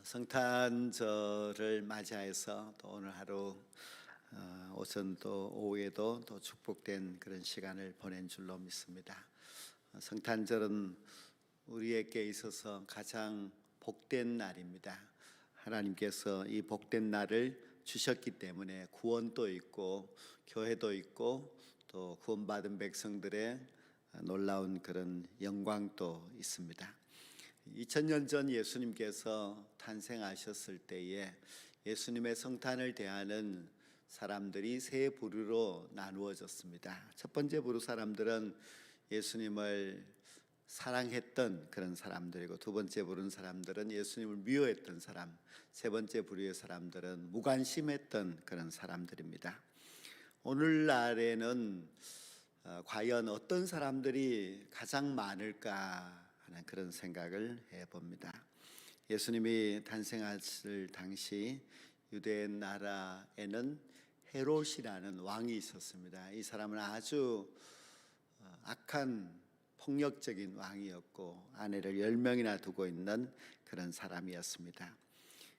성탄절을 맞이해서 또 오늘 하루 오전도 오후에도 또 축복된 그런 시간을 보낸 줄로 믿습니다. 성탄절은 우리에게 있어서 가장 복된 날입니다. 하나님께서 이 복된 날을 주셨기 때문에 구원도 있고 교회도 있고 또 구원받은 백성들의 놀라운 그런 영광도 있습니다. 2000년 전 예수님께서 탄생하셨을 때에 예수님의 성탄을 대하는 사람들이 세 부류로 나누어졌습니다. 첫 번째 부류 사람들은 예수님을 사랑했던 그런 사람들이고, 두 번째 부류는 사람들은 예수님을 미워했던 사람, 세 번째 부류의 사람들은 무관심했던 그런 사람들입니다. 오늘날에는 과연 어떤 사람들이 가장 많을까 하는 그런 생각을 해봅니다. 예수님이 탄생하실 당시 유대 나라에는 헤롯이라는 왕이 있었습니다. 이 사람은 아주 악한 폭력적인 왕이었고 아내를 10명이나 두고 있는 그런 사람이었습니다.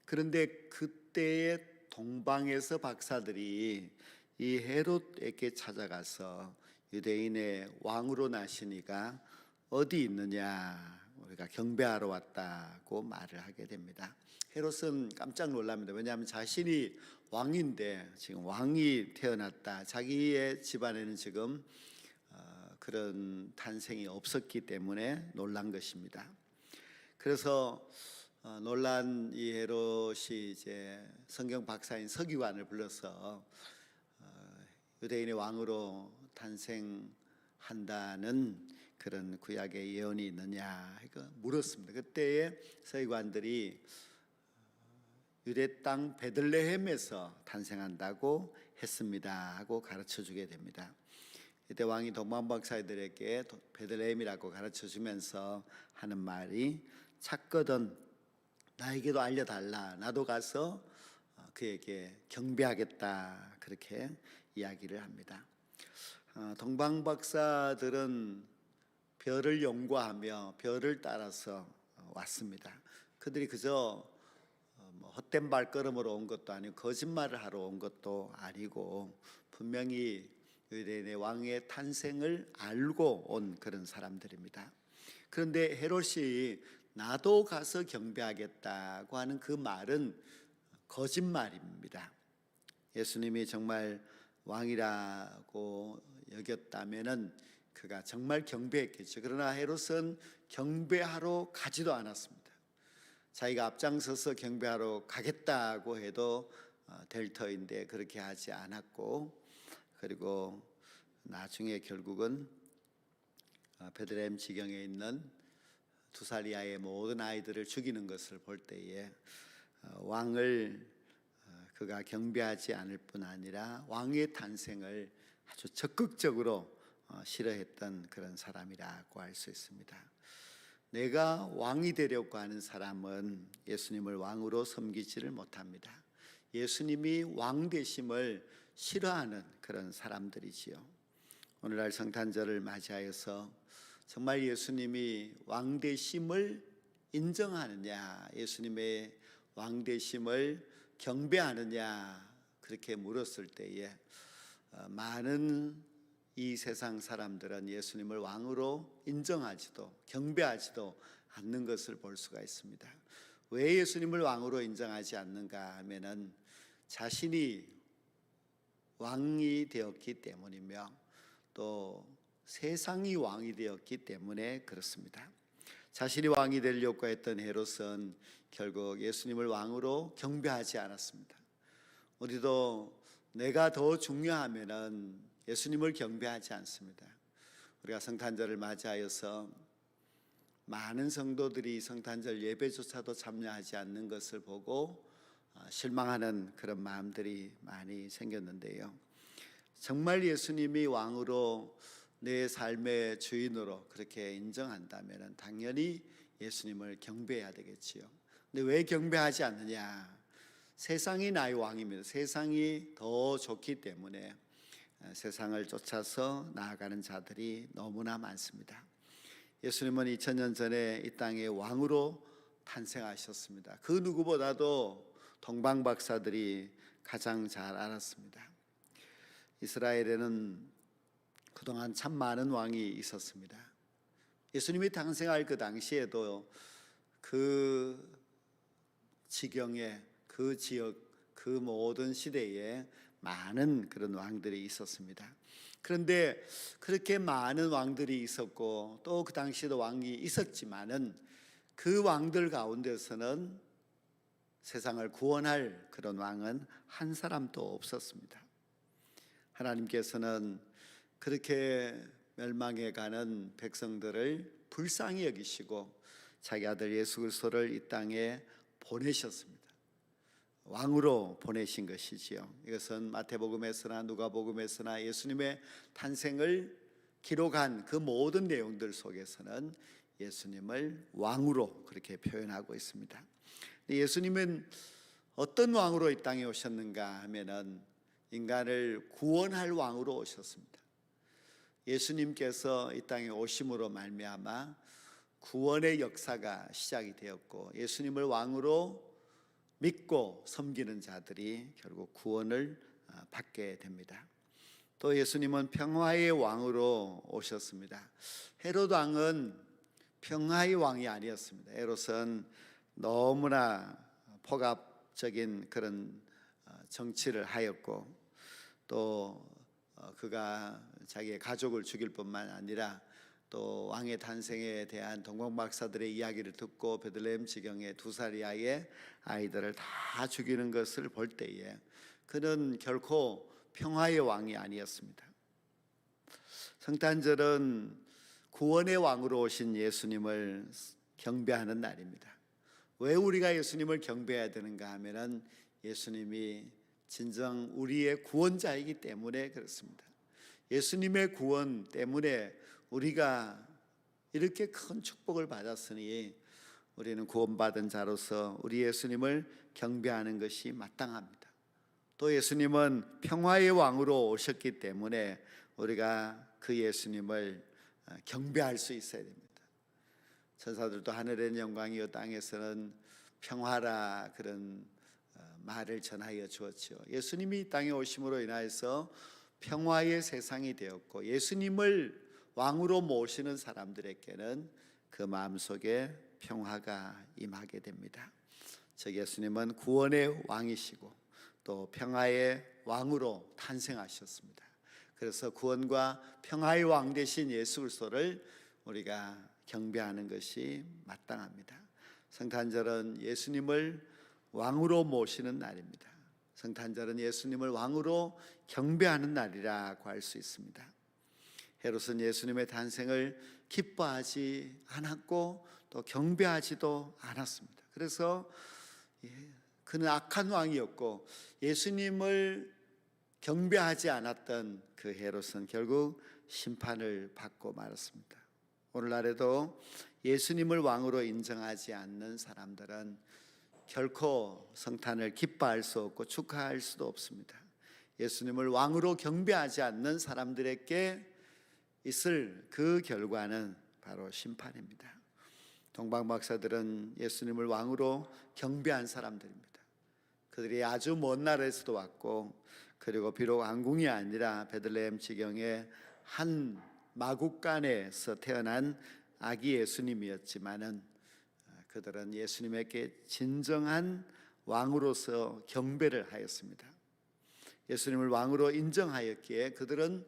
그런데 그때의 동방에서 박사들이 이 헤롯에게 찾아가서 유대인의 왕으로 나시니가 어디 있느냐, 우리가 경배하러 왔다고 말을 하게 됩니다. 헤롯은 깜짝 놀랍니다. 왜냐하면 자신이 왕인데 지금 왕이 태어났다, 자기의 집안에는 지금 그런 탄생이 없었기 때문에 놀란 것입니다. 그래서 놀란 이 헤롯이 이제 성경 박사인 서기관을 불러서 유대인의 왕으로 탄생한다는 그런 구약의 예언이 있느냐 물었습니다. 그때에 서기관들이 유대 땅 베들레헴에서 탄생한다고 했습니다 하고 가르쳐 주게 됩니다. 이때 왕이 동방박사들에게 베들레헴이라고 가르쳐 주면서 하는 말이, 찾거든 나에게도 알려달라, 나도 가서 그에게 경배하겠다, 그렇게 이야기를 합니다. 동방박사들은 별을 연구하며 별을 따라서 왔습니다. 그들이 그저 헛된 발걸음으로 온 것도 아니고 거짓말을 하러 온 것도 아니고 분명히 유대인의 왕의 탄생을 알고 온 그런 사람들입니다. 그런데 헤롯이 나도 가서 경배하겠다고 하는 그 말은 거짓말입니다. 예수님이 정말 왕이라고 여겼다면은 그가 정말 경배했겠죠. 그러나 헤롯은 경배하러 가지도 않았습니다. 자기가 앞장서서 경배하러 가겠다고 해도 될 터인데 그렇게 하지 않았고, 그리고 나중에 결국은 베들레헴 지경에 있는 2살 이하의 모든 아이들을 죽이는 것을 볼 때에 왕을 그가 경배하지 않을 뿐 아니라 왕의 탄생을 아주 적극적으로 싫어했던 그런 사람이라고 할 수 있습니다. 내가 왕이 되려고 하는 사람은 예수님을 왕으로 섬기지를 못합니다. 예수님이 왕 되심을 싫어하는 그런 사람들이지요. 오늘날 성탄절을 맞이하여서 정말 예수님이 왕 되심을 인정하느냐, 예수님의 왕 되심을 경배하느냐, 그렇게 물었을 때에 많은 이 세상 사람들은 예수님을 왕으로 인정하지도 경배하지도 않는 것을 볼 수가 있습니다. 왜 예수님을 왕으로 인정하지 않는가 하면은 자신이 왕이 되었기 때문이며 또 세상이 왕이 되었기 때문에 그렇습니다. 자신이 왕이 되려고 했던 헤롯은 결국 예수님을 왕으로 경배하지 않았습니다. 우리도 내가 더 중요하면은 예수님을 경배하지 않습니다. 우리가 성탄절을 맞이하여서 많은 성도들이 성탄절 예배조차도 참여하지 않는 것을 보고 실망하는 그런 마음들이 많이 생겼는데요. 정말 예수님이 왕으로 내 삶의 주인으로 그렇게 인정한다면 당연히 예수님을 경배해야 되겠지요. 근데 왜 경배하지 않느냐? 세상이 나의 왕입니다. 세상이 더 좋기 때문에 세상을 쫓아서 나아가는 자들이 너무나 많습니다. 예수님은 2000년 전에 이 땅에 왕으로 탄생하셨습니다. 그 누구보다도 동방 박사들이 가장 잘 알았습니다. 이스라엘에는 그동안 참 많은 왕이 있었습니다. 예수님이 탄생할 그 당시에도 그 지경에, 그 지역, 그 모든 시대에 많은 그런 왕들이 있었습니다. 그런데 그렇게 많은 왕들이 있었고 또 그 당시에도 왕이 있었지만은 그 왕들 가운데서는 세상을 구원할 그런 왕은 한 사람도 없었습니다. 하나님께서는 그렇게 멸망해가는 백성들을 불쌍히 여기시고 자기 아들 예수 그리스도를 이 땅에 보내셨습니다. 왕으로 보내신 것이지요. 이것은 마태복음에서나 누가복음에서나 예수님의 탄생을 기록한 그 모든 내용들 속에서는 예수님을 왕으로 그렇게 표현하고 있습니다. 예수님은 어떤 왕으로 이 땅에 오셨는가 하면은 인간을 구원할 왕으로 오셨습니다. 예수님께서 이 땅에 오심으로 말미암아 구원의 역사가 시작이 되었고 예수님을 왕으로 믿고 섬기는 자들이 결국 구원을 받게 됩니다. 또 예수님은 평화의 왕으로 오셨습니다. 헤롯 왕은 평화의 왕이 아니었습니다. 헤롯은 너무나 폭압적인 그런 정치를 하였고 또 그가 자기의 가족을 죽일 뿐만 아니라 또 왕의 탄생에 대한 동방 박사들의 이야기를 듣고 베들레헴 지경의 2살 이하의 아이들을 다 죽이는 것을 볼 때에 그는 결코 평화의 왕이 아니었습니다. 성탄절은 구원의 왕으로 오신 예수님을 경배하는 날입니다. 왜 우리가 예수님을 경배해야 되는가 하면은 예수님이 진정 우리의 구원자이기 때문에 그렇습니다. 예수님의 구원 때문에 우리가 이렇게 큰 축복을 받았으니 우리는 구원받은 자로서 우리 예수님을 경배하는 것이 마땅합니다. 또 예수님은 평화의 왕으로 오셨기 때문에 우리가 그 예수님을 경배할 수 있어야 됩니다. 천사들도 하늘의 영광이요 땅에서는 평화라 그런 말을 전하여 주었죠. 예수님이 이 땅에 오심으로 인하여서 평화의 세상이 되었고 예수님을 왕으로 모시는 사람들에게는 그 마음속에 평화가 임하게 됩니다. 즉 예수님은 구원의 왕이시고 또 평화의 왕으로 탄생하셨습니다. 그래서 구원과 평화의 왕 되신 예수 그리스도를 우리가 경배하는 것이 마땅합니다. 성탄절은 예수님을 왕으로 모시는 날입니다. 성탄절은 예수님을 왕으로 경배하는 날이라고 할 수 있습니다. 헤롯은 예수님의 탄생을 기뻐하지 않았고 또 경배하지도 않았습니다. 그래서 그는 악한 왕이었고 예수님을 경배하지 않았던 그 헤롯은 결국 심판을 받고 말았습니다. 오늘날에도 예수님을 왕으로 인정하지 않는 사람들은 결코 성탄을 기뻐할 수 없고 축하할 수도 없습니다. 예수님을 왕으로 경배하지 않는 사람들에게 있을 그 결과는 바로 심판입니다. 동방 박사들은 예수님을 왕으로 경배한 사람들입니다. 그들이 아주 먼 나라에서도 왔고 그리고 비록 왕궁이 아니라 베들레헴 지경의 한 마국간에서 태어난 아기 예수님이었지만은 그들은 예수님에게 진정한 왕으로서 경배를 하였습니다. 예수님을 왕으로 인정하였기에 그들은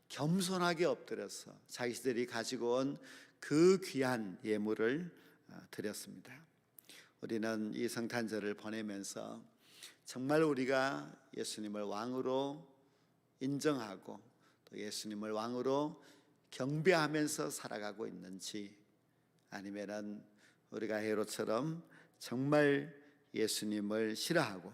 겸손하게 엎드려서 자기들이 가지고 온 그 귀한 예물을 드렸습니다. 우리는 이 성탄절을 보내면서 정말 우리가 예수님을 왕으로 인정하고 또 예수님을 왕으로 경배하면서 살아가고 있는지 아니면은 우리가 헤롯처럼 정말 예수님을 싫어하고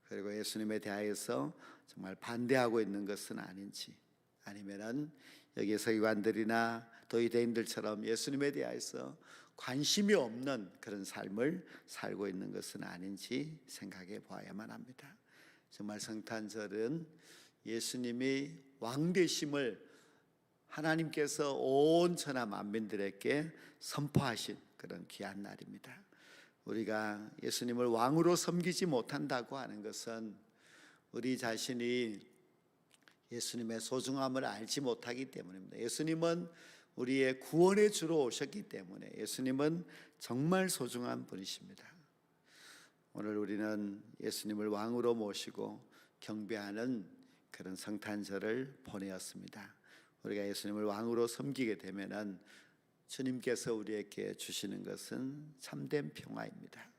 그리고 예수님에 대하여서 정말 반대하고 있는 것은 아닌지 아니면은 여기 서기관들이나 또 유대인들처럼 예수님에 대하여서 관심이 없는 그런 삶을 살고 있는 것은 아닌지 생각해 보아야만 합니다. 정말 성탄절은 예수님이 왕 되심을 하나님께서 온 천하 만민들에게 선포하신 그런 귀한 날입니다. 우리가 예수님을 왕으로 섬기지 못한다고 하는 것은 우리 자신이 예수님의 소중함을 알지 못하기 때문입니다. 예수님은 우리의 구원의 주로 오셨기 때문에 예수님은 정말 소중한 분이십니다. 오늘 우리는 예수님을 왕으로 모시고 경배하는 그런 성탄절을 보내었습니다. 우리가 예수님을 왕으로 섬기게 되면은 주님께서 우리에게 주시는 것은 참된 평화입니다.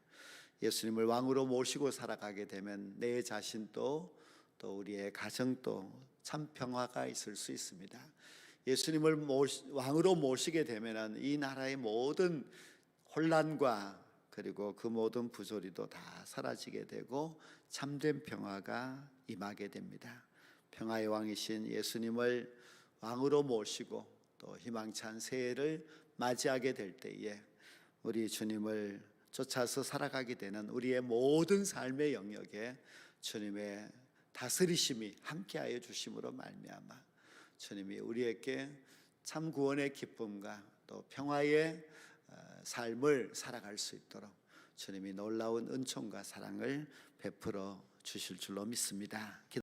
예수님을 왕으로 모시고 살아가게 되면 내 자신도 또 우리의 가정도 참 평화가 있을 수 있습니다. 예수님을 왕으로 모시게 되면 이 나라의 모든 혼란과 그리고 그 모든 부조리도 다 사라지게 되고 참된 평화가 임하게 됩니다. 평화의 왕이신 예수님을 왕으로 모시고 또 희망찬 새해를 맞이하게 될 때에 우리 주님을 쫓아서 살아가게 되는 우리의 모든 삶의 영역에 주님의 다스리심이 함께하여 주심으로 말미암아 주님이 우리에게 참 구원의 기쁨과 또 평화의 삶을 살아갈 수 있도록 주님이 놀라운 은총과 사랑을 베풀어 주실 줄로 믿습니다.